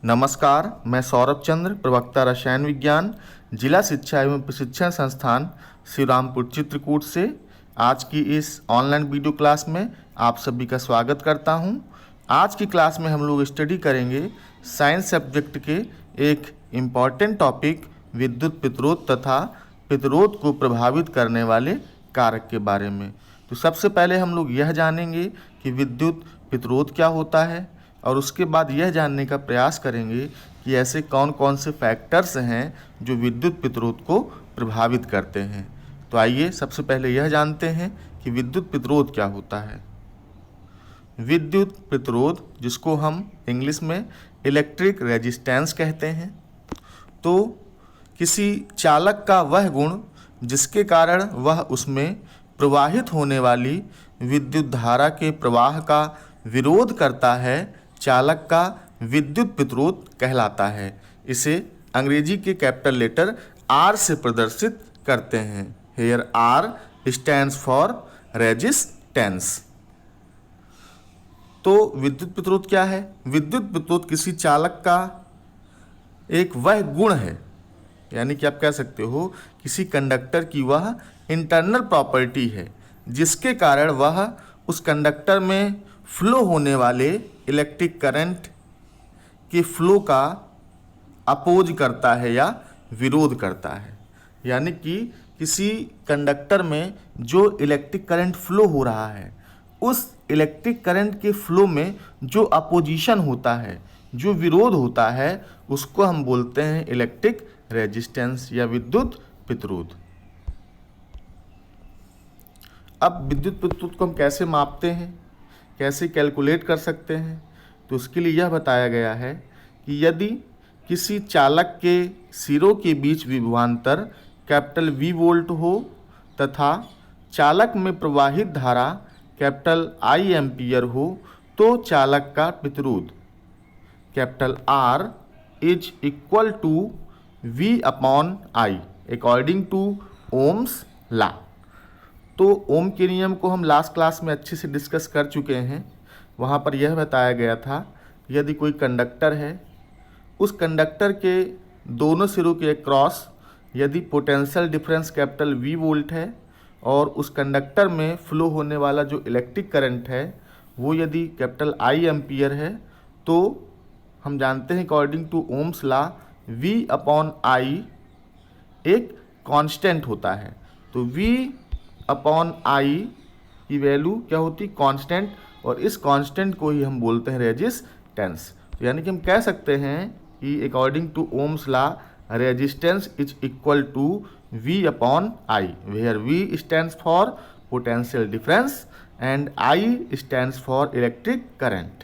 नमस्कार, मैं सौरभ चंद्र, प्रवक्ता रसायन विज्ञान, जिला शिक्षा एवं प्रशिक्षण संस्थान श्रीरामपुर चित्रकूट से आज की इस ऑनलाइन वीडियो क्लास में आप सभी का स्वागत करता हूं। आज की क्लास में हम लोग स्टडी करेंगे साइंस सब्जेक्ट के एक इम्पॉर्टेंट टॉपिक विद्युत प्रतिरोध तथा प्रतिरोध को प्रभावित करने वाले कारक के बारे में। तो सबसे पहले हम लोग यह जानेंगे कि विद्युत प्रतिरोध क्या होता है और उसके बाद यह जानने का प्रयास करेंगे कि ऐसे कौन कौन से फैक्टर्स हैं जो विद्युत प्रतिरोध को प्रभावित करते हैं। तो आइए सबसे पहले यह जानते हैं कि विद्युत प्रतिरोध क्या होता है। विद्युत प्रतिरोध, जिसको हम इंग्लिश में इलेक्ट्रिक रेजिस्टेंस कहते हैं, तो किसी चालक का वह गुण जिसके कारण वह उसमें प्रवाहित होने वाली विद्युत धारा के प्रवाह का विरोध करता है, चालक का विद्युत प्रतिरोध कहलाता है। इसे अंग्रेजी के कैपिटल लेटर R से प्रदर्शित करते हैं। Here R stands for resistance. तो विद्युत प्रतिरोध क्या है? विद्युत प्रतिरोध किसी चालक का एक वह गुण है, यानी कि आप कह सकते हो किसी कंडक्टर की वह इंटरनल प्रॉपर्टी है जिसके कारण वह उस कंडक्टर में फ्लो होने वाले इलेक्ट्रिक करंट के फ्लो का अपोज करता है या विरोध करता है। यानी कि किसी कंडक्टर में जो इलेक्ट्रिक करंट फ्लो हो रहा है, उस इलेक्ट्रिक करंट के फ्लो में जो अपोजिशन होता है, जो विरोध होता है, उसको हम बोलते हैं इलेक्ट्रिक रेजिस्टेंस या विद्युत प्रतिरोध। अब विद्युत प्रतिरोध को हम कैसे मापते हैं, कैसे कैलकुलेट कर सकते हैं? तो उसके लिए यह बताया गया है कि यदि किसी चालक के सिरों के बीच विभवांतर कैपिटल V वोल्ट हो तथा चालक में प्रवाहित धारा कैपिटल I एम्पीयर हो, तो चालक का प्रतिरोध capital R is equal to V upon I according to Ohm's law. तो ओम के नियम को हम लास्ट क्लास में अच्छे से डिस्कस कर चुके हैं। वहाँ पर यह बताया गया था, यदि कोई कंडक्टर है, उस कंडक्टर के दोनों सिरों के क्रॉस यदि potential difference capital V volt है और उस कंडक्टर में फ्लो होने वाला जो इलेक्ट्रिक करंट है वो यदि कैपिटल I एम्पीयर है, तो हम जानते हैं according to Ohm's law V upon I एक कांस्टेंट होता है। तो V अपॉन I की वैल्यू क्या होती? कांस्टेंट, और इस कांस्टेंट को ही हम बोलते हैं रेजिस्टेंस। तो यानी कि हम कह सकते हैं कि according to Ohm's law resistance is equal to V upon I, where V stands for potential difference and I stands for electric current.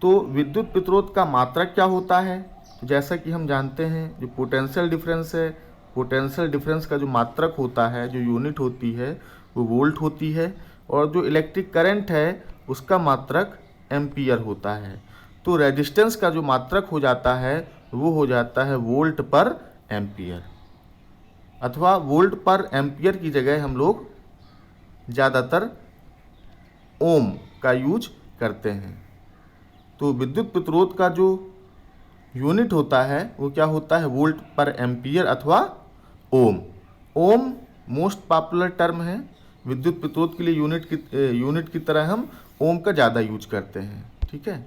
तो विद्युत प्रतिरोध का मात्रक क्या होता है? तो जैसा कि हम जानते हैं, जो पोटेंशियल डिफरेंस है, पोटेंशियल डिफरेंस का जो मात्रक होता है, जो यूनिट होती है, वो वोल्ट होती है, और जो इलेक्ट्रिक करंट है उसका मात्रक एम्पीयर होता है। तो रेजिस्टेंस का जो मात्रक हो जाता है वो हो जाता है वोल्ट पर एम्पीयर, अथवा वोल्ट पर एम्पीयर की जगह हम लोग ज़्यादातर ओम का यूज करते हैं। तो विद्युत प्रतिरोध का जो यूनिट होता है वो क्या होता है? वोल्ट पर एम्पीयर अथवा ओम। ओम मोस्ट पॉपुलर टर्म है विद्युत प्रतिरोध के लिए। यूनिट की तरह हम ओम का ज़्यादा यूज करते हैं। ठीक है,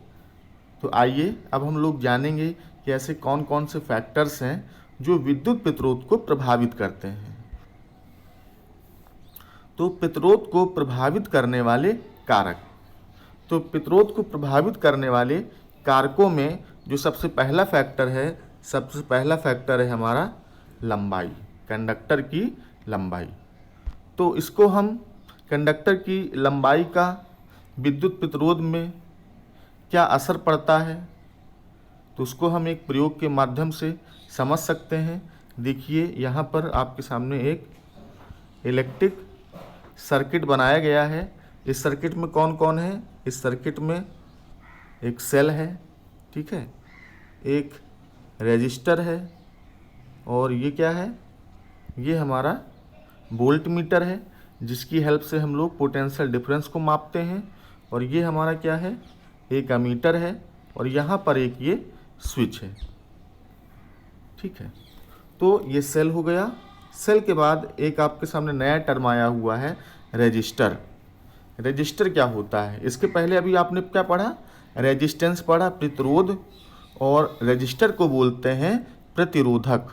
तो आइए अब हम लोग जानेंगे कि ऐसे कौन कौन से फैक्टर्स हैं जो विद्युत प्रतिरोध को प्रभावित करते हैं। तो प्रतिरोध को प्रभावित करने वाले कारक। तो प्रतिरोध को प्रभावित करने वाले कारकों में जो सबसे पहला फैक्टर है हमारा लंबाई, कंडक्टर की लंबाई। तो इसको हम कंडक्टर की लंबाई का विद्युत प्रतिरोध में क्या असर पड़ता है, तो उसको हम एक प्रयोग के माध्यम से समझ सकते हैं। देखिए, यहाँ पर आपके सामने एक इलेक्ट्रिक सर्किट बनाया गया है। इस सर्किट में कौन कौन है? इस सर्किट में एक सेल है, ठीक है, एक रेजिस्टर है, और ये क्या है? ये हमारा वोल्ट मीटर है जिसकी हेल्प से हम लोग पोटेंशियल डिफरेंस को मापते हैं। और ये हमारा क्या है? एक एमीटर है, और यहाँ पर एक ये स्विच है। ठीक है, तो ये सेल हो गया। सेल के बाद एक आपके सामने नया टर्म आया हुआ है, रेजिस्टर। रेजिस्टर क्या होता है? इसके पहले अभी आपने क्या पढ़ा? रेजिस्टेंस पढ़ा, प्रतिरोध, और रेजिस्टर को बोलते हैं प्रतिरोधक।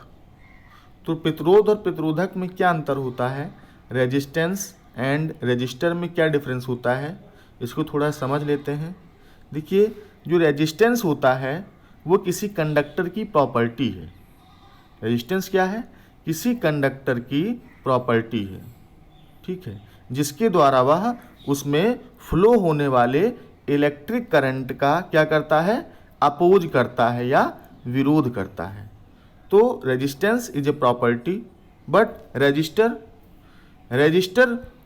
तो प्रतिरोध और प्रतिरोधक में क्या अंतर होता है? रेजिस्टेंस एंड रेजिस्टर में क्या डिफरेंस होता है, इसको थोड़ा समझ लेते हैं। देखिए, जो रेजिस्टेंस होता है वो किसी कंडक्टर की प्रॉपर्टी है। रेजिस्टेंस क्या है? किसी कंडक्टर की प्रॉपर्टी है। ठीक है, जिसके द्वारा वह उसमें फ्लो होने वाले इलेक्ट्रिक करंट का क्या करता है? अपोज करता है या विरोध करता है। तो resistance is a property, but register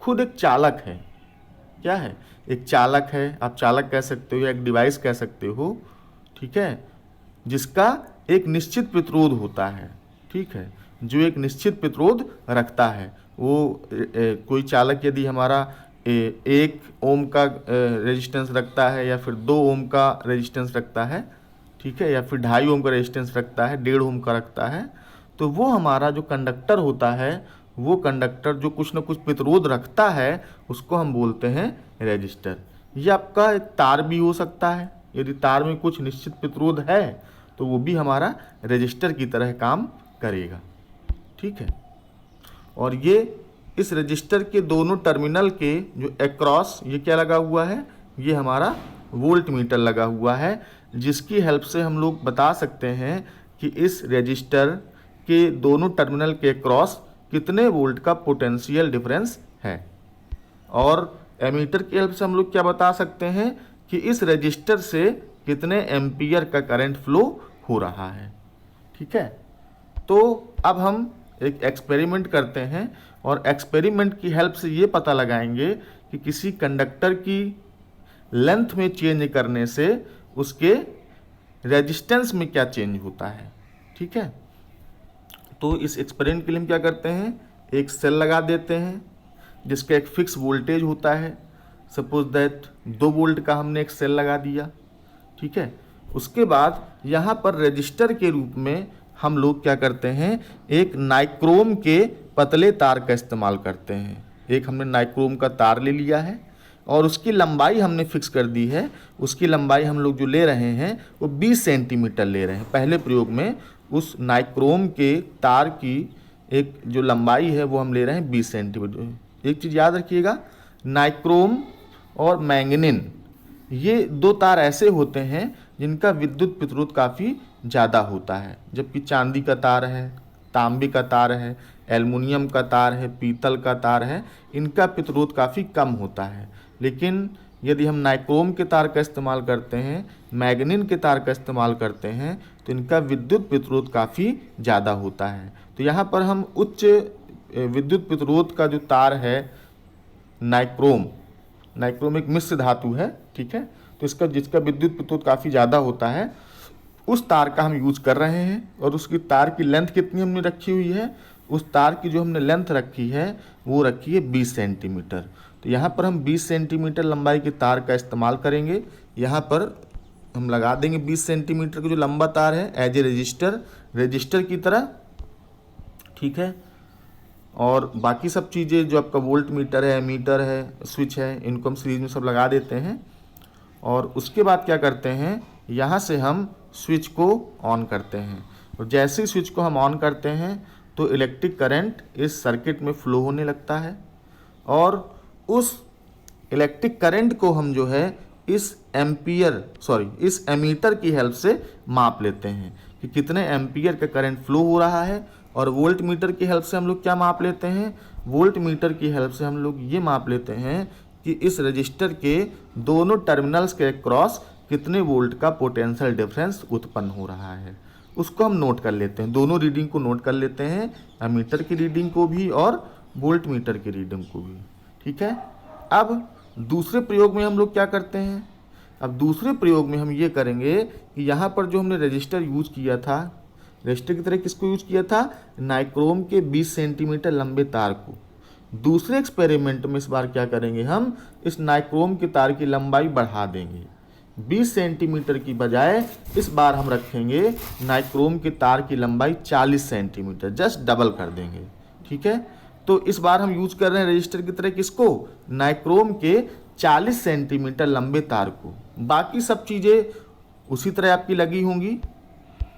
खुद एक चालक है। क्या है? एक चालक है, आप चालक कह सकते हो या एक डिवाइस कह सकते हो। ठीक है, जिसका एक निश्चित प्रतिरोध होता है। ठीक है, जो एक निश्चित प्रतिरोध रखता है। वो कोई चालक यदि हमारा 1 ओम का रेजिस्टेंस रखता है, या फिर 2 ओम का रेजिस्टेंस रखता है, ठीक है, या फिर 2.5 ओम का रेजिस्टेंस रखता है, 1.5 ओम का रखता है, तो वो हमारा जो कंडक्टर होता है, वो कंडक्टर जो कुछ ना कुछ प्रतिरोध रखता है, उसको हम बोलते हैं रेजिस्टर। ये आपका एक तार भी हो सकता है। यदि तार में कुछ निश्चित प्रतिरोध है तो वो भी हमारा रेजिस्टर की तरह काम करेगा। ठीक है, और ये इस रेजिस्टर के दोनों टर्मिनल के जो एक्रॉस ये क्या लगा हुआ है? ये हमारा वोल्ट मीटर लगा हुआ है, जिसकी हेल्प से हम लोग बता सकते हैं कि इस रेजिस्टर के दोनों टर्मिनल के क्रॉस कितने वोल्ट का पोटेंशियल डिफरेंस है। और एमीटर की हेल्प से हम लोग क्या बता सकते हैं कि इस रेजिस्टर से कितने एम्पियर का करंट फ्लो हो रहा है। ठीक है, तो अब हम एक एक्सपेरिमेंट करते हैं, और एक्सपेरिमेंट की हेल्प से ये पता लगाएंगे कि किसी कंडक्टर की लेंथ में चेंज करने से उसके रेजिस्टेंस में क्या चेंज होता है। ठीक है, तो इस एक्सपेरिमेंट के लिए हम क्या करते हैं? एक सेल लगा देते हैं जिसका एक फिक्स वोल्टेज होता है। सपोज दैट 2 वोल्ट का हमने एक सेल लगा दिया। ठीक है, उसके बाद यहाँ पर रेजिस्टर के रूप में हम लोग क्या करते हैं? एक नाइक्रोम के पतले तार का इस्तेमाल करते हैं। एक हमने नाइक्रोम का तार ले लिया है और उसकी लंबाई हमने फिक्स कर दी है। उसकी लंबाई हम लोग जो ले रहे हैं वो 20 सेंटीमीटर ले रहे हैं। पहले प्रयोग में उस नाइक्रोम के तार की एक जो लंबाई है वो हम ले रहे हैं 20 सेंटीमीटर। एक चीज़ याद रखिएगा, नाइक्रोम और मैंगनीन ये 2 तार ऐसे होते हैं जिनका विद्युत प्रतिरोध काफ़ी ज़्यादा होता है, जबकि चांदी का तार है, तांबे का तार है, एल्युमिनियम का तार है, पीतल का तार है, इनका प्रतिरोध काफ़ी कम होता है। लेकिन यदि हम नाइक्रोम के तार का इस्तेमाल करते हैं, मैग्नीन के तार का इस्तेमाल करते हैं, तो इनका विद्युत प्रतिरोध काफ़ी ज़्यादा होता है। तो यहाँ पर हम उच्च विद्युत प्रतिरोध का जो तार है नाइक्रोम एक मिश्र धातु है। ठीक है, तो जिसका विद्युत प्रतिरोध काफ़ी ज़्यादा होता है, उस तार का हम यूज कर रहे हैं। और उसकी तार की लेंथ कितनी हमने रखी हुई है? उस तार की जो हमने लेंथ रखी है वो रखी है 20 सेंटीमीटर। तो यहाँ पर हम 20 सेंटीमीटर लंबाई के तार का इस्तेमाल करेंगे। यहाँ पर हम लगा देंगे 20 सेंटीमीटर का जो लंबा तार है एज ए रजिस्टर की तरह। ठीक है, और बाकी सब चीज़ें जो आपका वोल्ट मीटर है, मीटर है, स्विच है, इनको हम सीरीज में सब लगा देते हैं। और उसके बाद क्या करते हैं, यहाँ से हम स्विच को ऑन करते हैं। और जैसे ही स्विच को हम ऑन करते हैं तो इलेक्ट्रिक करंट इस सर्किट में फ्लो होने लगता है। और उस इलेक्ट्रिक करंट को हम जो है इस एमीटर की हेल्प से माप लेते हैं कि कितने एम्पियर का करंट फ्लो हो रहा है। और वोल्ट मीटर की हेल्प से हम लोग क्या माप लेते हैं? वोल्ट मीटर की हेल्प से हम लोग ये माप लेते हैं कि इस रजिस्टर के दोनों टर्मिनल्स के क्रॉस कितने वोल्ट का पोटेंशियल डिफरेंस उत्पन्न हो रहा है। उसको हम नोट कर लेते हैं, दोनों रीडिंग को नोट कर लेते हैं, एमीटर की रीडिंग को भी और वोल्ट मीटर की रीडिंग को भी। ठीक है, अब दूसरे प्रयोग में हम लोग क्या करते हैं? अब दूसरे प्रयोग में हम ये करेंगे कि यहाँ पर जो हमने रजिस्टर यूज किया था, रजिस्टर की तरह किसको यूज किया था? नाइक्रोम के 20 सेंटीमीटर लंबे तार को। दूसरे एक्सपेरिमेंट में इस बार क्या करेंगे, हम इस नाइक्रोम के तार की लंबाई बढ़ा देंगे। 20 सेंटीमीटर की बजाय इस बार हम रखेंगे नाइक्रोम के तार की लंबाई 40 सेंटीमीटर, जस्ट डबल कर देंगे। ठीक है, तो इस बार हम यूज कर रहे हैं रजिस्टर की तरह किसको, नाइक्रोम के 40 सेंटीमीटर लंबे तार को। बाकी सब चीज़ें उसी तरह आपकी लगी होंगी।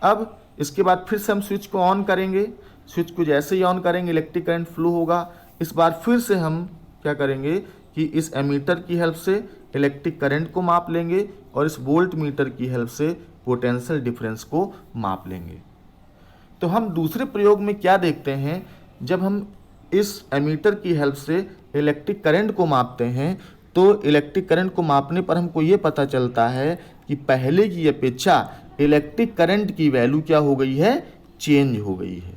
अब इसके बाद फिर से हम स्विच को ऑन करेंगे। स्विच को जैसे ही ऑन करेंगे इलेक्ट्रिक करंट फ्लो होगा। इस बार फिर से हम क्या करेंगे कि इस एमीटर की हेल्प से इलेक्ट्रिक करंट को माप लेंगे और इस वोल्ट मीटर की हेल्प से पोटेंशियल डिफरेंस को माप लेंगे। तो हम दूसरे प्रयोग में क्या देखते हैं, जब हम इस एमीटर की हेल्प से इलेक्ट्रिक करंट को मापते हैं तो इलेक्ट्रिक करंट को मापने पर हमको ये पता चलता है कि पहले की अपेक्षा इलेक्ट्रिक करंट की वैल्यू क्या हो गई है, चेंज हो गई है।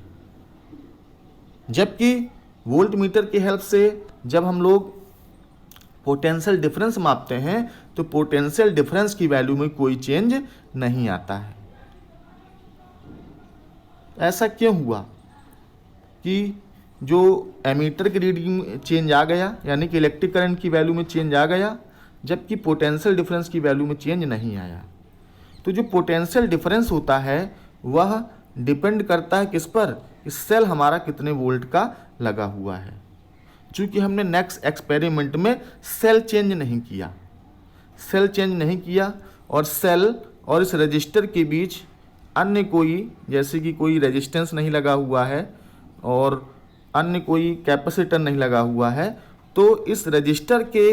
जबकि वोल्ट मीटर की हेल्प से जब हम लोग पोटेंशियल डिफरेंस मापते हैं तो पोटेंशियल डिफरेंस की वैल्यू में कोई चेंज नहीं आता है। ऐसा क्यों हुआ कि जो एमीटर की रीडिंग में चेंज आ गया, यानी कि इलेक्ट्रिक करंट की वैल्यू में चेंज आ गया, जबकि पोटेंशियल डिफरेंस की वैल्यू में चेंज नहीं आया। तो जो पोटेंशियल डिफरेंस होता है वह डिपेंड करता है किस पर, इस सेल हमारा कितने वोल्ट का लगा हुआ है। चूँकि हमने नेक्स्ट एक्सपेरिमेंट में सेल चेंज नहीं किया और सेल और इस रजिस्टर के बीच अन्य कोई, जैसे कि कोई रेजिस्टेंस नहीं लगा हुआ है और अन्य कोई कैपेसिटर नहीं लगा हुआ है, तो इस रजिस्टर के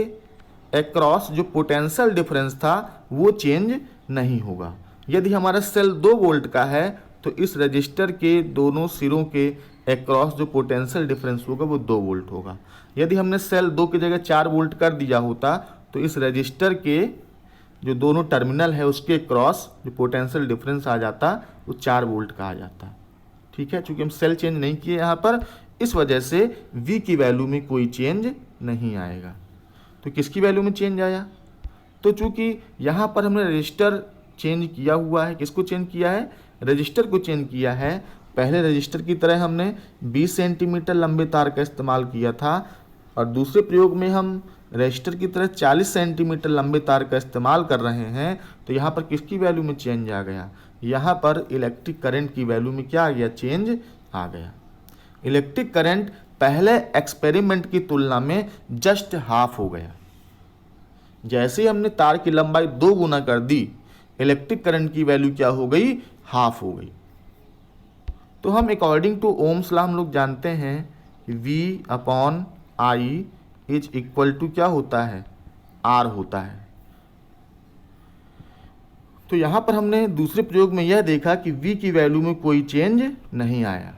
एक्रॉस जो पोटेंशियल डिफरेंस था वो चेंज नहीं होगा। यदि हमारा सेल 2 वोल्ट का है तो इस रजिस्टर के दोनों सिरों के एक्रॉस जो पोटेंशियल डिफरेंस होगा वो 2 वोल्ट होगा। यदि हमने सेल 2 की जगह 4 वोल्ट कर दिया होता तो इस रजिस्टर के जो दोनों टर्मिनल है उसके क्रॉस जो पोटेंशियल डिफरेंस आ जाता वो 4 वोल्ट का आ जाता। ठीक है, चूँकि हम सेल चेंज नहीं किए यहाँ पर, इस वजह से V की वैल्यू में कोई चेंज नहीं आएगा। तो किसकी वैल्यू में चेंज आया, तो चूँकि यहाँ पर हमने रजिस्टर चेंज किया हुआ है, किसको चेंज किया है, रजिस्टर को चेंज किया है। पहले रजिस्टर की तरह हमने 20 सेंटीमीटर लंबे तार का इस्तेमाल किया था और दूसरे प्रयोग में हम रजिस्टर की तरह 40 सेंटीमीटर लंबे तार का इस्तेमाल कर रहे हैं। तो यहाँ पर किसकी वैल्यू में चेंज आ गया, यहाँ पर इलेक्ट्रिक करंट की वैल्यू में क्या आ गया, चेंज आ गया। इलेक्ट्रिक करंट पहले एक्सपेरिमेंट की तुलना में जस्ट हाफ हो गया। जैसे ही हमने तार की लंबाई 2 गुना कर दी, इलेक्ट्रिक करंट की वैल्यू क्या हो गई, हाफ हो गई। तो हम अकॉर्डिंग टू ओम्स लॉ हम लोग जानते हैं कि V/I इज इक्वल टू क्या होता है, R होता है। तो यहाँ पर हमने दूसरे प्रयोग में यह देखा कि V की वैल्यू में कोई चेंज नहीं आया,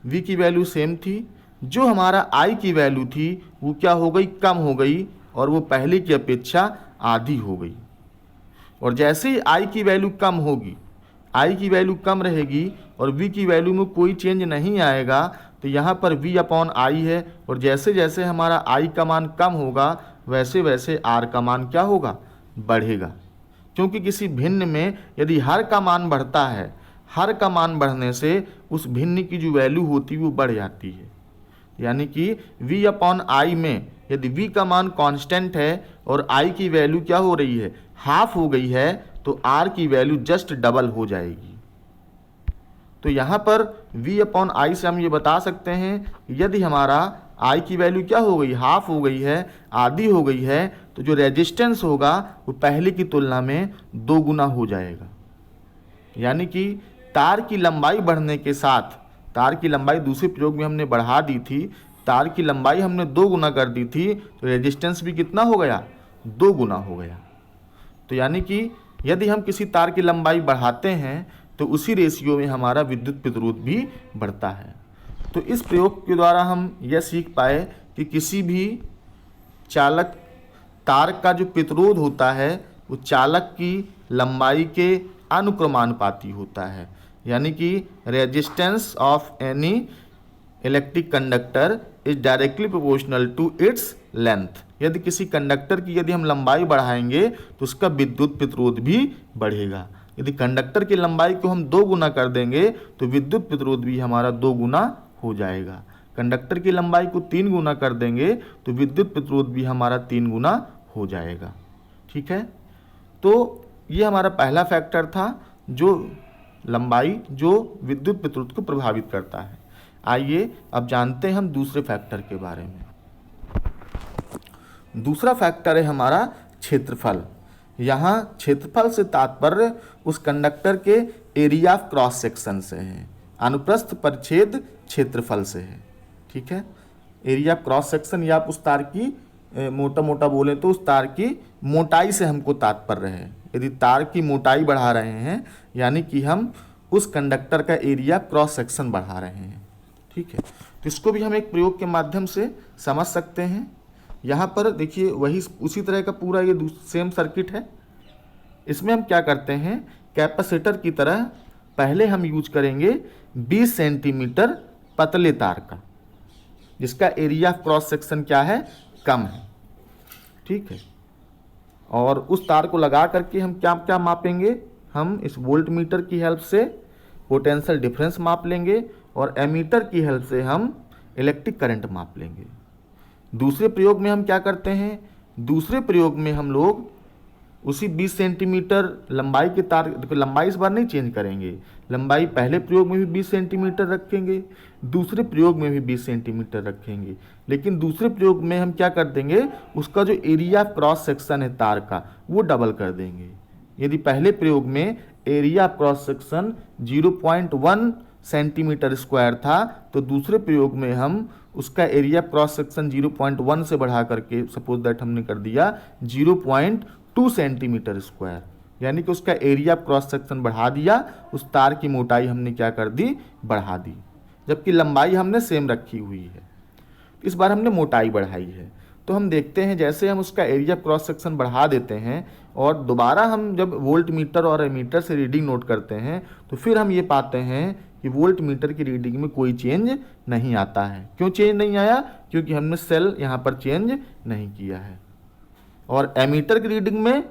V की वैल्यू सेम थी। जो हमारा I की वैल्यू थी वो क्या हो गई, कम हो गई और वो पहले की अपेक्षा आधी हो गई। और जैसे ही I की वैल्यू कम होगी, I की वैल्यू कम रहेगी और V की वैल्यू में कोई चेंज नहीं आएगा, तो यहाँ पर V/I है और जैसे जैसे हमारा I का मान कम होगा वैसे वैसे R का मान क्या होगा, बढ़ेगा। क्योंकि किसी भिन्न में यदि हर का मान बढ़ता है, हर का मान बढ़ने से उस भिन्न की जो वैल्यू होती है वो बढ़ जाती है। यानी कि V/I में यदि V का मान कांस्टेंट है और I की वैल्यू क्या हो रही है, हाफ हो गई है, तो R की वैल्यू जस्ट डबल हो जाएगी। तो यहाँ पर V/I से हम ये बता सकते हैं कि यदि हमारा I की वैल्यू क्या हो गई, हाफ हो गई है, आधी हो गई है, तो जो रेजिस्टेंस होगा वो पहले की तुलना में 2 गुना हो जाएगा। यानी कि तार की लंबाई बढ़ने के साथ, तार की लंबाई दूसरे प्रयोग में हमने बढ़ा दी थी, तार की लंबाई हमने 2 गुना कर दी थी, तो रेजिस्टेंस भी कितना हो गया, 2 गुना हो गया। तो यानी कि यदि हम किसी तार की लंबाई बढ़ाते हैं तो उसी रेशियो में हमारा विद्युत प्रतिरोध भी बढ़ता है। तो इस प्रयोग के द्वारा हम यह सीख पाए कि किसी भी चालक तार का जो प्रतिरोध होता है वो चालक की लंबाई के अनुक्रमानुपाती होता है। यानी कि resistance of any electric conductor is directly proportional to its length. यदि किसी कंडक्टर की यदि हम लंबाई बढ़ाएंगे तो उसका विद्युत प्रतिरोध भी बढ़ेगा। यदि कंडक्टर की लंबाई को हम 2 गुना कर देंगे तो विद्युत प्रतिरोध भी हमारा 2 गुना हो जाएगा। कंडक्टर की लंबाई को 3 गुना कर देंगे तो विद्युत प्रतिरोध भी हमारा 3 गुना हो जाएगा। ठीक है, तो ये हमारा पहला फैक्टर था जो लंबाई जो विद्युत प्रतिरोध को प्रभावित करता है। आइए अब जानते हैं हम दूसरे फैक्टर के बारे में। दूसरा फैक्टर है हमारा क्षेत्रफल। यहाँ क्षेत्रफल से तात्पर्य उस कंडक्टर के एरिया ऑफ क्रॉस सेक्शन से है, अनुप्रस्थ परिच्छेद क्षेत्रफल से है। ठीक है, एरिया ऑफ क्रॉस सेक्शन या आप उस तार की मोटा मोटा बोलें तो उस तार की मोटाई से हमको तात्पर्य है। यदि तार की मोटाई बढ़ा रहे हैं यानी कि हम उस कंडक्टर का एरिया क्रॉस सेक्शन बढ़ा रहे हैं। ठीक है, तो इसको भी हम एक प्रयोग के माध्यम से समझ सकते हैं। यहाँ पर देखिए वही उसी तरह का पूरा ये सेम सर्किट है। इसमें हम क्या करते हैं, कैपेसिटर की तरह पहले हम यूज करेंगे 20 सेंटीमीटर पतले तार का, जिसका एरिया ऑफ क्रॉस सेक्शन क्या है, कम है। ठीक है, और उस तार को लगा करके हम क्या क्या मापेंगे, हम इस वोल्ट मीटर की हेल्प से पोटेंशियल डिफरेंस माप लेंगे और एमीटर की हेल्प से हम इलेक्ट्रिक करंट माप लेंगे। दूसरे प्रयोग में हम क्या करते हैं, दूसरे प्रयोग में हम लोग उसी 20 सेंटीमीटर लंबाई के तार, लंबाई इस बार नहीं चेंज करेंगे, लंबाई पहले प्रयोग में भी 20 सेंटीमीटर रखेंगे, दूसरे प्रयोग में भी 20 सेंटीमीटर रखेंगे, लेकिन दूसरे प्रयोग में हम क्या कर देंगे, उसका जो एरिया क्रॉस सेक्शन है तार का वो डबल कर देंगे। यदि पहले प्रयोग में area cross section 0.1 centimetre square था, तो दूसरे प्रयोग में हम उसका एरिया क्रॉस सेक्शन 0.1 से बढ़ा करके सपोज दैट हमने कर दिया 0.2 सेंटीमीटर स्क्वायर, यानी कि उसका एरिया क्रॉस सेक्शन बढ़ा दिया, उस तार की मोटाई हमने क्या कर दी, बढ़ा दी, जबकि लंबाई हमने सेम रखी हुई है। इस बार हमने मोटाई बढ़ाई है। तो हम देखते हैं जैसे हम उसका एरिया क्रॉस सेक्शन बढ़ा देते हैं और दोबारा हम जब वोल्ट मीटर और एमीटर से रीडिंग नोट करते हैं तो फिर हम ये पाते हैं कि वोल्ट मीटर की रीडिंग में कोई चेंज नहीं आता है। क्यों चेंज नहीं आया, क्योंकि हमने सेल यहाँ पर चेंज नहीं किया है। और एमीटर की रीडिंग में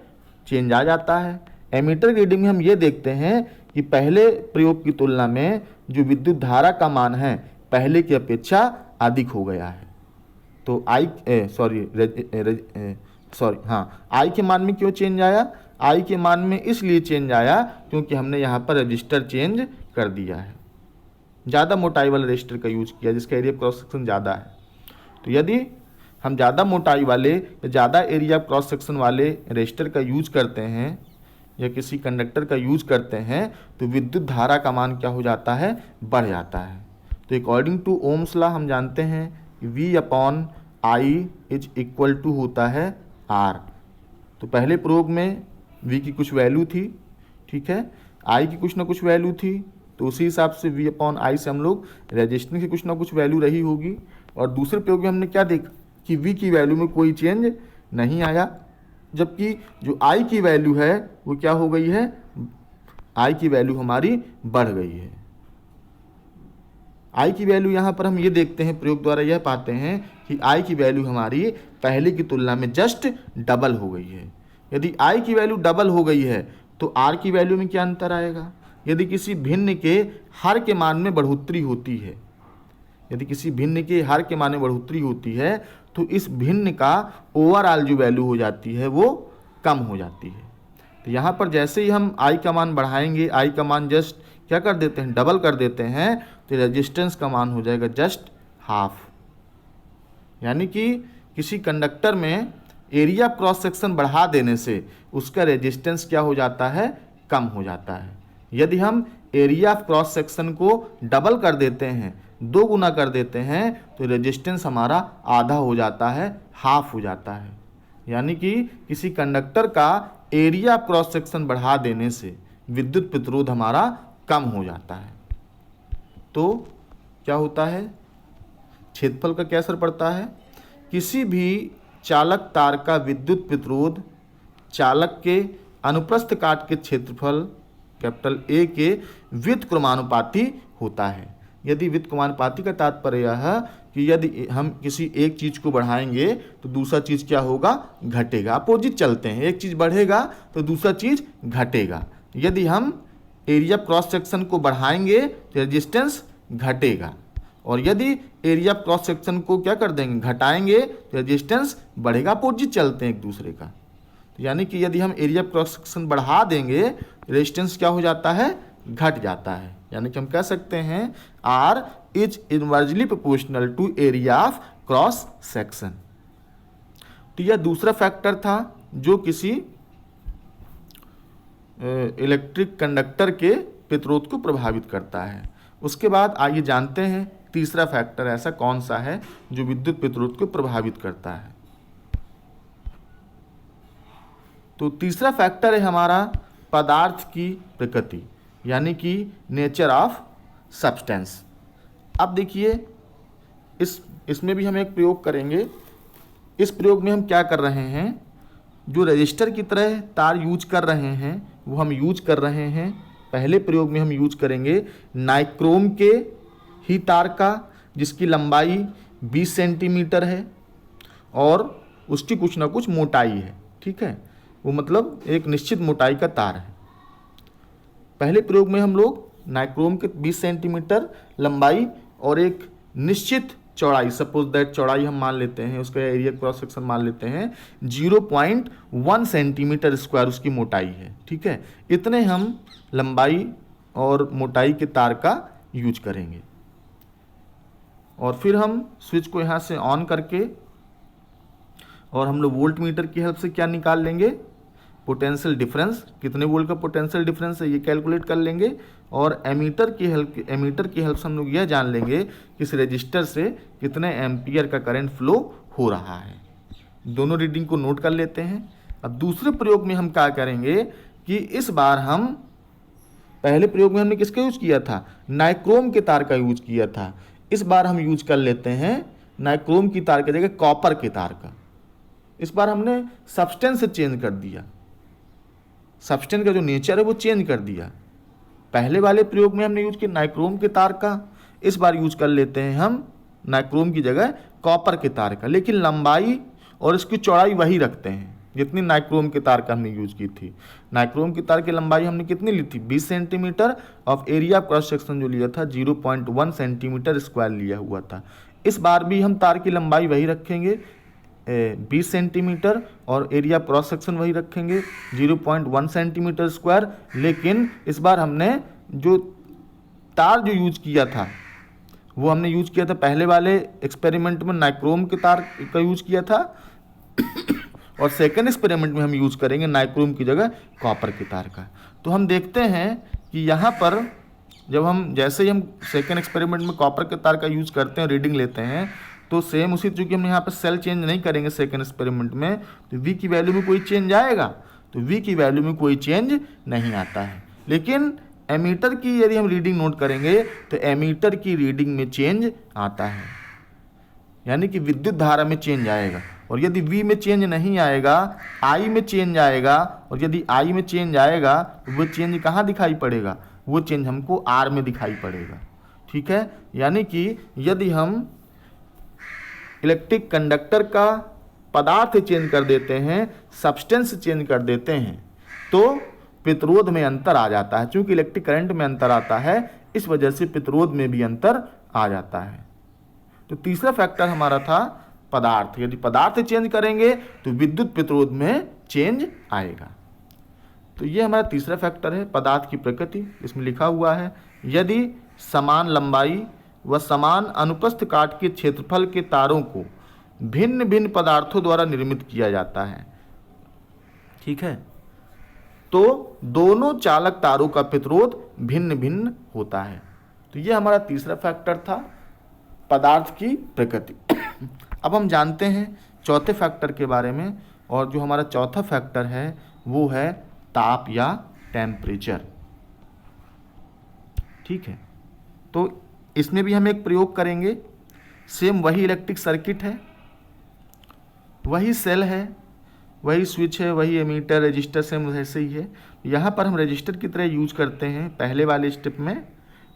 चेंज आ जाता है। एमीटर की रीडिंग में हम ये देखते हैं कि पहले प्रयोग की तुलना में जो विद्युत धारा का मान है पहले की अपेक्षा अधिक हो गया है। तो आई के मान में क्यों चेंज आया, आई के मान में इसलिए चेंज आया क्योंकि हमने यहाँ पर रजिस्टर चेंज कर दिया है, ज़्यादा मोटाई वाले रजिस्टर का यूज किया जिसका एरिया क्रॉस सेक्शन ज़्यादा है। तो यदि हम ज़्यादा मोटाई वाले या ज़्यादा एरिया क्रॉस सेक्शन वाले रजिस्टर का यूज करते हैं या किसी कंडक्टर का यूज करते हैं तो विद्युत धारा का मान क्या हो जाता है, बढ़ जाता है। तो अकॉर्डिंग टू ओम्स लॉ हम जानते हैं कि V/I इज इक्वल टू होता है R। तो पहले प्रयोग में V की कुछ वैल्यू थी, ठीक है, I की कुछ ना कुछ वैल्यू थी, तो उसी हिसाब से V/I से हम लोग रेजिस्टेंस की कुछ ना कुछ वैल्यू रही होगी। और दूसरे प्रयोग में हमने क्या देखा कि V की वैल्यू में कोई चेंज नहीं आया, जबकि जो I की वैल्यू है वो क्या हो गई है, I की वैल्यू हमारी बढ़ गई है। I की वैल्यू यहाँ पर हम ये देखते हैं, प्रयोग द्वारा यह पाते हैं कि I की वैल्यू हमारी पहले की तुलना में जस्ट डबल हो गई है। यदि I की वैल्यू डबल हो गई है तो R की वैल्यू में क्या अंतर आएगा। यदि किसी भिन्न के हर के मान में बढ़ोतरी होती है, यदि किसी भिन्न के हर के मान में बढ़ोतरी होती है तो इस भिन्न का ओवरऑल जो वैल्यू हो जाती है वो कम हो जाती है। तो यहाँ पर जैसे ही हम I का मान बढ़ाएंगे, I का मान जस्ट क्या कर देते हैं, डबल कर देते हैं, तो रेजिस्टेंस का मान हो जाएगा जस्ट हाफ। यानी कि किसी कंडक्टर में एरिया क्रॉस सेक्शन बढ़ा देने से उसका रेजिस्टेंस क्या हो जाता है, कम हो जाता है। यदि हम एरिया ऑफ क्रॉस सेक्शन को डबल कर देते हैं, 2 गुना कर देते हैं, तो रेजिस्टेंस हमारा आधा हो जाता है, हाफ हो जाता है। यानी कि किसी कंडक्टर का एरिया ऑफ क्रॉस सेक्शन बढ़ा देने से विद्युत प्रतिरोध हमारा कम हो जाता है। तो क्या होता है, क्षेत्रफल का क्या असर पड़ता है, किसी भी चालक तार का विद्युत प्रतिरोध चालक के अनुप्रस्थ काट के क्षेत्रफल कैपिटल A के व्युत्क्रमानुपाती होता है। यदि व्युत्क्रमानुपाती का तात्पर्य यह है कि यदि हम किसी एक चीज़ को बढ़ाएंगे तो दूसरा चीज़ क्या होगा, घटेगा। अपोजिट चलते हैं, एक चीज़ बढ़ेगा तो दूसरा चीज़ घटेगा। यदि हम एरिया क्रॉस सेक्शन को बढ़ाएंगे तो रेजिस्टेंस घटेगा, और यदि एरिया क्रॉस सेक्शन को क्या कर देंगे, घटाएंगे तो रेजिस्टेंस बढ़ेगा। अपोजिट चलते हैं एक दूसरे का। यानी कि यदि हम एरिया क्रॉस सेक्शन बढ़ा देंगे, रेजिस्टेंस क्या हो जाता है, घट जाता है। यानी कि हम कह सकते हैं R is inversely proportional to area of cross section. तो यह दूसरा फैक्टर था जो किसी इलेक्ट्रिक कंडक्टर के प्रतिरोध को प्रभावित करता है। उसके बाद आइए जानते हैं तीसरा फैक्टर ऐसा कौन सा है जो विद्युत प्रतिरोध को प्रभावित करता है। तो तीसरा फैक्टर है हमारा पदार्थ की प्रकृति, यानी कि नेचर ऑफ सब्सटेंस। अब देखिए इसमें भी हम एक प्रयोग करेंगे। इस प्रयोग में हम क्या कर रहे हैं, जो रजिस्टर की तरह तार यूज कर रहे हैं वो हम यूज कर रहे हैं। पहले प्रयोग में हम यूज करेंगे नाइक्रोम के ही तार का, जिसकी लंबाई 20 सेंटीमीटर है और उसकी कुछ ना कुछ मोटाई है। ठीक है, वो मतलब एक निश्चित मोटाई का तार है। पहले प्रयोग में हम लोग नाइक्रोम के 20 सेंटीमीटर लंबाई और एक निश्चित चौड़ाई, सपोज दैट चौड़ाई हम मान लेते हैं, उसका एरिया क्रॉस सेक्शन मान लेते हैं 0.1 सेंटीमीटर स्क्वायर उसकी मोटाई है। ठीक है, इतने हम लंबाई और मोटाई के तार का यूज करेंगे और फिर हम स्विच को यहाँ से ऑन करके और हम लोग वोल्ट मीटर की हेल्प से क्या निकाल लेंगे, पोटेंशियल डिफरेंस, कितने वोल्ट का पोटेंशियल डिफरेंस है ये कैलकुलेट कर लेंगे। और एमीटर की हेल्प से हम लोग यह जान लेंगे कि इस रजिस्टर से कितने एम्पियर का करंट फ्लो हो रहा है। दोनों रीडिंग को नोट कर लेते हैं। अब दूसरे प्रयोग में हम क्या करेंगे कि इस बार हम, पहले प्रयोग में हमने किसका यूज किया था, नाइक्रोम के तार का यूज किया था। इस बार हम यूज कर लेते हैं नाइक्रोम की तार की जगह कॉपर के तार का। इस बार हमने सब्सटेंस चेंज कर दिया, सब्सटेंस का जो नेचर है वो चेंज कर दिया। पहले वाले प्रयोग में हमने यूज किया नाइक्रोम के तार का, इस बार यूज कर लेते हैं हम नाइक्रोम की जगह कॉपर के तार का, लेकिन लंबाई और इसकी चौड़ाई वही रखते हैं जितनी नाइक्रोम के तार का हमने यूज की थी। नाइक्रोम की तार की लंबाई हमने कितनी ली थी, 20 सेंटीमीटर, और एरिया क्रॉस सेक्शन जो लिया था 0.1 सेंटीमीटर स्क्वायर लिया हुआ था। इस बार भी हम तार की लंबाई वही रखेंगे 20 सेंटीमीटर और एरिया क्रॉस सेक्शन वही रखेंगे 0.1 सेंटीमीटर स्क्वायर। लेकिन इस बार हमने जो तार जो यूज किया था वो हमने यूज किया था पहले वाले एक्सपेरिमेंट में नाइक्रोम के तार का यूज किया था और सेकेंड एक्सपेरिमेंट में हम यूज करेंगे नाइक्रोम की जगह कॉपर के तार का। तो हम देखते हैं कि यहाँ पर जब हम, जैसे ही हम सेकेंड एक्सपेरिमेंट में कॉपर के तार का यूज करते हैं, रीडिंग लेते हैं, तो सेम उसी, चूंकि हम यहाँ पर सेल चेंज नहीं करेंगे सेकेंड एक्सपेरिमेंट में, तो V की वैल्यू में कोई चेंज आएगा, तो V की वैल्यू में कोई चेंज नहीं आता है। लेकिन एमीटर की यदि हम रीडिंग नोट करेंगे तो एमीटर की रीडिंग में चेंज आता है, यानी कि विद्युत धारा में चेंज आएगा। और यदि V में चेंज नहीं आएगा, I में चेंज आएगा, और यदि I में चेंज आएगा तो वो चेंज कहाँ दिखाई पड़ेगा, वो चेंज हमको R में दिखाई पड़ेगा। ठीक है, यानी कि यदि हम इलेक्ट्रिक कंडक्टर का पदार्थ चेंज कर देते हैं, सब्सटेंस चेंज कर देते हैं, तो प्रतिरोध में अंतर आ जाता है। चूंकि इलेक्ट्रिक करंट में अंतर आता है, इस वजह से प्रतिरोध में भी अंतर आ जाता है। तो तीसरा फैक्टर हमारा था पदार्थ। यदि पदार्थ चेंज करेंगे तो विद्युत प्रतिरोध में चेंज आएगा। तो ये हमारा तीसरा फैक्टर है, पदार्थ की प्रकृति। इसमें लिखा हुआ है यदि समान लंबाई व समान अनुप्रस्थ काट के क्षेत्रफल के तारों को भिन्न भिन्न पदार्थों द्वारा निर्मित किया जाता है, ठीक है, तो दोनों चालक तारों का प्रतिरोध भिन्न भिन्न होता है। तो ये हमारा तीसरा फैक्टर था, पदार्थ की प्रकृति। अब हम जानते हैं चौथे फैक्टर के बारे में, और जो हमारा चौथा फैक्टर है वो है ताप या टेम्परेचर। ठीक है, तो इसमें भी हम एक प्रयोग करेंगे। सेम वही इलेक्ट्रिक सर्किट है, वही सेल है, वही स्विच है, वही एमीटर रजिस्टर सेम वैसे ही है। यहाँ पर हम रजिस्टर की तरह यूज करते हैं पहले वाले स्टेप में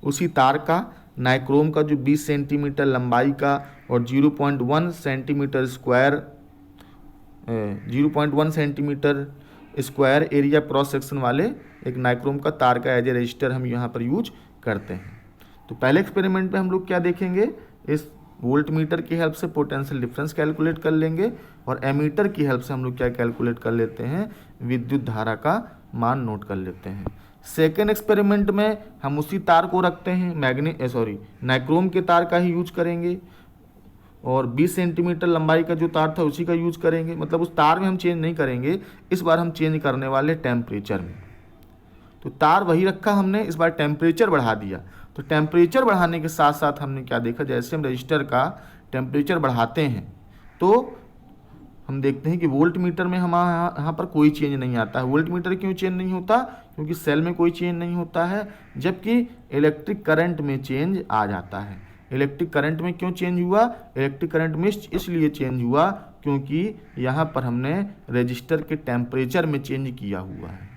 उसी तार का, नाइक्रोम का जो 20 सेंटीमीटर लंबाई का और 0.1 centimetre square 0.1 centimetre square area cross section वाले एक नाइक्रोम का तार का एज ए रजिस्टर हम यहाँ पर यूज करते हैं। तो पहले एक्सपेरिमेंट में हम लोग क्या देखेंगे, इस वोल्ट मीटर की हेल्प से पोटेंशियल डिफरेंस कैलकुलेट कर लेंगे और एमीटर की हेल्प से हम लोग क्या कैलकुलेट कर लेते हैं, विद्युत धारा का मान नोट कर लेते हैं। सेकेंड एक्सपेरिमेंट में हम उसी तार को रखते हैं, नाइक्रोम के तार का ही यूज करेंगे और 20 सेंटीमीटर लंबाई का जो तार था उसी का यूज करेंगे। मतलब उस तार में हम चेंज नहीं करेंगे, इस बार हम चेंज करने वाले टेम्परेचर में। तो तार वही रखा हमने, इस बार टेम्परेचर बढ़ा दिया। तो टेम्परेचर बढ़ाने के साथ साथ हमने क्या देखा, जैसे हम रजिस्टर का टेम्परेचर बढ़ाते हैं तो हम देखते हैं कि वोल्ट मीटर में हमारा यहाँ पर कोई चेंज नहीं आता है। वोल्ट मीटर क्यों चेंज नहीं होता, क्योंकि सेल में कोई चेंज नहीं होता है, जबकि इलेक्ट्रिक करंट में चेंज आ जाता है। इलेक्ट्रिक करंट में क्यों चेंज हुआ, इलेक्ट्रिक करंट में इसलिए चेंज हुआ क्योंकि यहाँ पर हमने रजिस्टर के टेम्परेचर में चेंज किया हुआ है।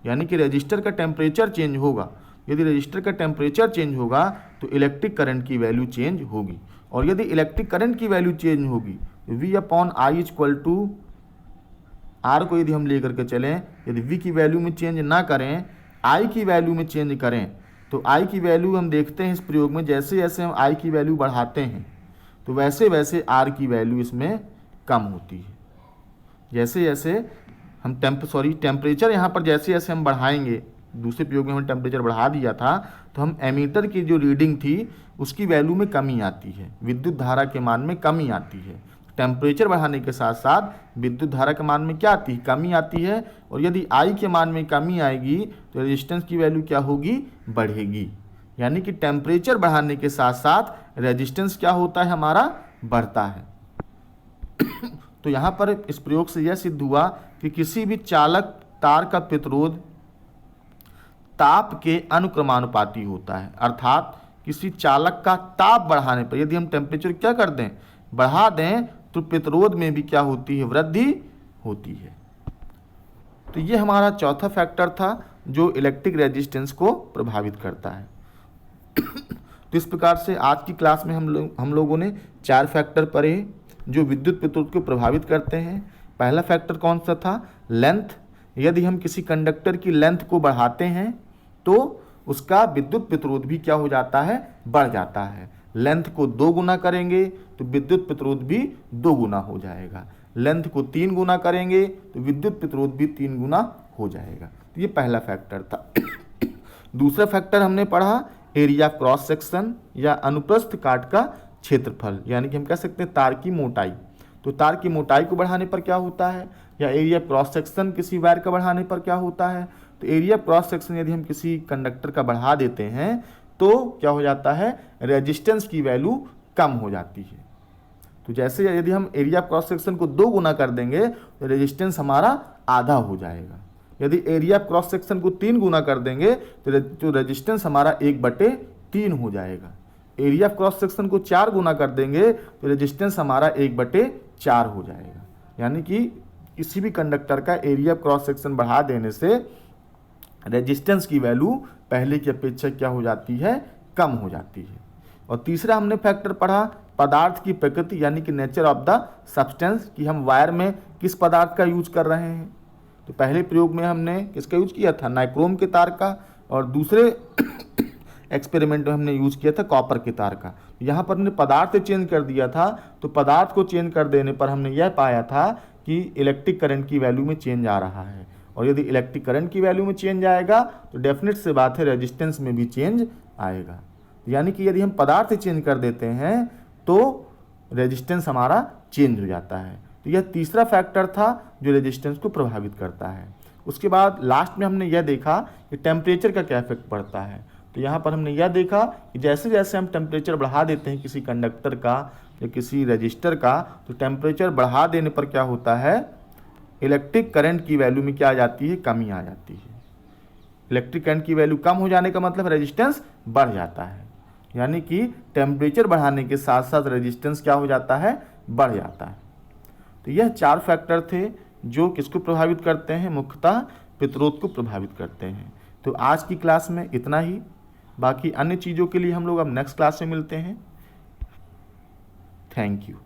यानी कि रजिस्टर का टेम्परेचर चेंज होगा, यदि रजिस्टर का टेम्परेचर चेंज होगा तो इलेक्ट्रिक करंट की वैल्यू चेंज होगी, और यदि इलेक्ट्रिक करंट की वैल्यू चेंज होगी V/I इक्वल टू R को यदि हम लेकर के चलें, यदि V की वैल्यू में चेंज ना करें, I की वैल्यू में चेंज करें, तो I की वैल्यू हम देखते हैं इस प्रयोग में, जैसे जैसे हम I की वैल्यू बढ़ाते हैं तो वैसे वैसे R की वैल्यू इसमें कम होती है। जैसे जैसे हम टेम्परेचर यहाँ पर जैसे जैसे हम बढ़ाएंगे, दूसरे प्रयोग में हमने टेम्परेचर बढ़ा दिया था तो हम एमीटर की जो रीडिंग थी उसकी वैल्यू में कमी आती है, विद्युत धारा के मान में कमी आती है। टेम्परेचर बढ़ाने के साथ साथ विद्युत धारा के मान में क्या आती है, कमी आती है, और यदि I के मान में कमी आएगी तो रेजिस्टेंस की वैल्यू क्या होगी, बढ़ेगी। यानी कि टेम्परेचर बढ़ाने के साथ साथ रेजिस्टेंस क्या होता है, हमारा बढ़ता है। तो यहाँ पर इस प्रयोग से यह सिद्ध हुआ कि किसी भी चालक तार का प्रतिरोध ताप के अनुक्रमानुपाती होता है। अर्थात किसी चालक का ताप बढ़ाने पर यदि हम टेम्परेचर क्या कर दें, बढ़ा दें, तो प्रतिरोध में भी क्या होती है, वृद्धि होती है। तो ये हमारा चौथा फैक्टर था जो इलेक्ट्रिक रेजिस्टेंस को प्रभावित करता है। तो इस प्रकार से आज की क्लास में हम लोगों ने 4 फैक्टर पढ़े जो विद्युत प्रतिरोध को प्रभावित करते हैं। पहला फैक्टर कौन सा था, लेंथ। यदि हम किसी कंडक्टर की लेंथ को बढ़ाते हैं तो उसका विद्युत प्रतिरोध भी क्या हो जाता है, बढ़ जाता है। लेंथ को 2 गुना करेंगे तो विद्युत प्रतिरोध भी 2 गुना हो जाएगा। लेंथ को 3 गुना करेंगे तो विद्युत प्रतिरोध भी 3 गुना हो जाएगा। तो ये पहला फैक्टर था। दूसरा फैक्टर हमने पढ़ा एरिया क्रॉस सेक्शन या अनुप्रस्थ काट का क्षेत्रफल, यानी कि हम कह सकते हैं तार की मोटाई। तो तार की मोटाई को बढ़ाने पर क्या होता है, या एरिया क्रॉस सेक्शन किसी वायर का बढ़ाने पर क्या होता है। तो एरिया क्रॉस सेक्शन यदि हम किसी कंडक्टर का बढ़ा देते हैं तो क्या हो जाता है, रेजिस्टेंस की वैल्यू कम हो जाती है। तो जैसे यदि हम एरिया क्रॉस सेक्शन को 2 गुना कर देंगे तो रेजिस्टेंस हमारा आधा हो जाएगा। यदि एरिया क्रॉस सेक्शन को 3 गुना कर देंगे तो रेजिस्टेंस हमारा 1/3 हो जाएगा। एरिया क्रॉस सेक्शन को 4 गुना कर देंगे तो रेजिस्टेंस हमारा 1/4 हो जाएगा। यानी कि किसी भी कंडक्टर का एरिया क्रॉस सेक्शन बढ़ा देने से रेजिस्टेंस की वैल्यू पहले की अपेक्षा क्या हो जाती है, कम हो जाती है। और तीसरा हमने फैक्टर पढ़ा पदार्थ की प्रकृति, यानी कि नेचर ऑफ द सब्सटेंस, कि हम वायर में किस पदार्थ का यूज कर रहे हैं। तो पहले प्रयोग में हमने किसका यूज किया था, नाइक्रोम के तार का, और दूसरे एक्सपेरिमेंट में हमने यूज किया था कॉपर के तार का। यहाँ पर हमने पदार्थ चेंज कर दिया था, तो पदार्थ को चेंज कर देने पर हमने यह पाया था कि इलेक्ट्रिक करंट की वैल्यू में चेंज आ रहा है, और यदि इलेक्ट्रिक करंट की वैल्यू में चेंज आएगा तो डेफिनेट से बात है रेजिस्टेंस में भी चेंज आएगा। यानी कि यदि हम पदार्थ चेंज कर देते हैं तो रेजिस्टेंस हमारा चेंज हो जाता है। तो यह तीसरा फैक्टर था जो रेजिस्टेंस को प्रभावित करता है। उसके बाद लास्ट में हमने यह देखा कि टेम्परेचर का क्या इफेक्ट पड़ता है। तो यहाँ पर हमने यह देखा कि जैसे जैसे हम टेम्परेचर बढ़ा देते हैं किसी कंडक्टर का या किसी रजिस्टर का, तो टेम्परेचर बढ़ा देने पर क्या होता है, इलेक्ट्रिक करंट की वैल्यू में क्या आ जाती है, कमी आ जाती है। इलेक्ट्रिक करंट की वैल्यू कम हो जाने का मतलब रेजिस्टेंस बढ़ जाता है। यानी कि टेम्परेचर बढ़ाने के साथ साथ रेजिस्टेंस क्या हो जाता है, बढ़ जाता है। तो यह 4 फैक्टर थे जो किसको प्रभावित करते हैं, मुख्यतः प्रतिरोध को प्रभावित करते हैं। तो आज की क्लास में इतना ही, बाकी अन्य चीज़ों के लिए हम लोग अब नेक्स्ट क्लास में मिलते हैं। Thank you.